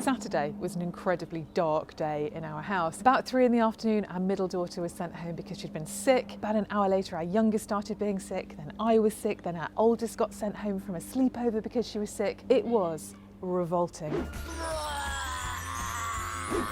Saturday was an incredibly dark day in our house. About 3 in the afternoon, our middle daughter was sent home because she'd been sick. About an hour later, our youngest started being sick, then I was sick, then our oldest got sent home from a sleepover because she was sick. It was revolting.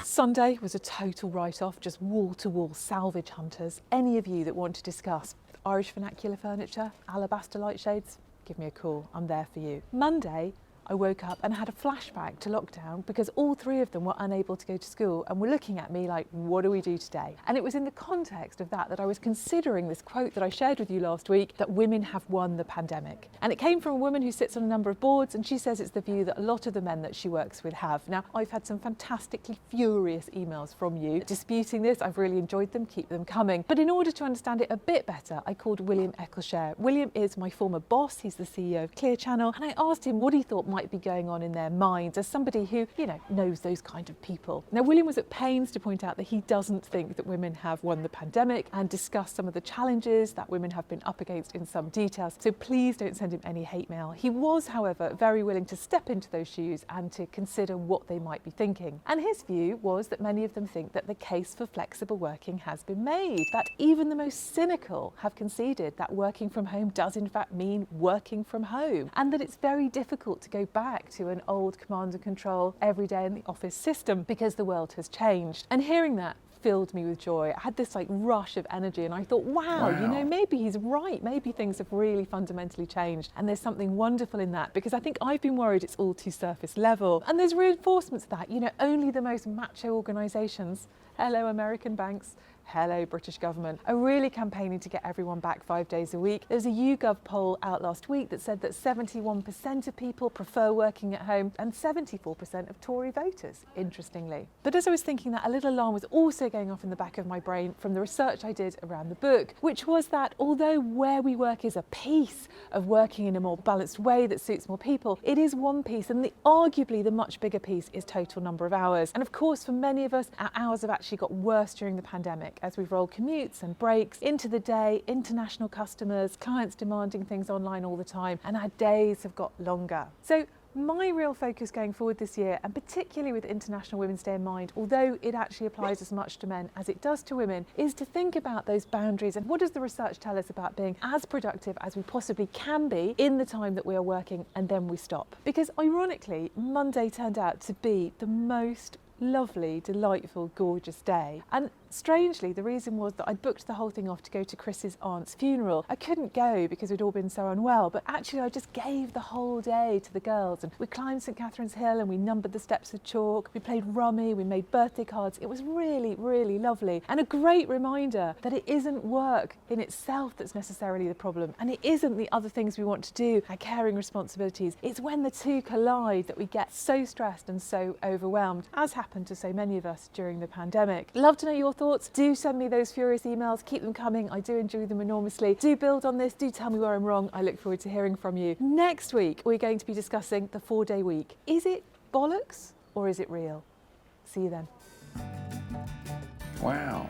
Sunday was a total write-off, just wall-to-wall salvage hunters. Any of you that want to discuss Irish vernacular furniture, alabaster light shades, give me a call, I'm there for you. Monday, I woke up and had a flashback to lockdown because all 3 of them were unable to go to school and were looking at me like, what do we do today? And it was in the context of that I was considering this quote that I shared with you last week, that women have won the pandemic. And it came from a woman who sits on a number of boards, and she says it's the view that a lot of the men that she works with have. Now, I've had some fantastically furious emails from you disputing this. I've really enjoyed them, keep them coming. But in order to understand it a bit better, I called William Eccleshare. William is my former boss, he's the CEO of Clear Channel, and I asked him what he thought might be going on in their minds as somebody who, knows those kind of people. Now, William was at pains to point out that he doesn't think that women have won the pandemic and discuss some of the challenges that women have been up against in some details. So please don't send him any hate mail. He was, however, very willing to step into those shoes and to consider what they might be thinking. And his view was that many of them think that the case for flexible working has been made, that even the most cynical have conceded that working from home does in fact mean working from home, and that it's very difficult to go back to an old command and control every day in the office system because the world has changed. And hearing that filled me with joy. I had this rush of energy, and I thought, wow, maybe he's right. Maybe things have really fundamentally changed, and there's something wonderful in that, because I think I've been worried it's all too surface level. And there's reinforcements of that. Only the most macho organisations, hello American banks, hello British government, are really campaigning to get everyone back 5 days a week. There's a YouGov poll out last week that said that 71% of people prefer working at home, and 74% of Tory voters, interestingly. But as I was thinking that, a little alarm was also going off in the back of my brain from the research I did around the book, which was that although where we work is a piece of working in a more balanced way that suits more people, it is one piece, and arguably the much bigger piece is total number of hours. And of course, for many of us, our hours have actually got worse during the pandemic as we've rolled commutes and breaks into the day, international customers, clients demanding things online all the time, and our days have got longer. So my real focus going forward this year, and particularly with International Women's Day in mind, although it actually applies as much to men as it does to women, is to think about those boundaries and what does the research tell us about being as productive as we possibly can be in the time that we are working, and then we stop. Because ironically, Monday turned out to be the most lovely, delightful, gorgeous day. And strangely, the reason was that I'd booked the whole thing off to go to Chris's aunt's funeral. I couldn't go because we'd all been so unwell, but actually I just gave the whole day to the girls, and we climbed St Catherine's Hill and we numbered the steps with chalk, we played rummy, we made birthday cards. It was really, really lovely, and a great reminder that it isn't work in itself that's necessarily the problem, and it isn't the other things we want to do, our caring responsibilities. It's when the two collide that we get so stressed and so overwhelmed, as happened to so many of us during the pandemic. Love to know your thoughts. Do send me those furious emails, keep them coming. I do enjoy them enormously. Do build on this, do tell me where I'm wrong. I look forward to hearing from you. Next week, we're going to be discussing the 4-day week. Is it bollocks or is it real? See you then. Wow.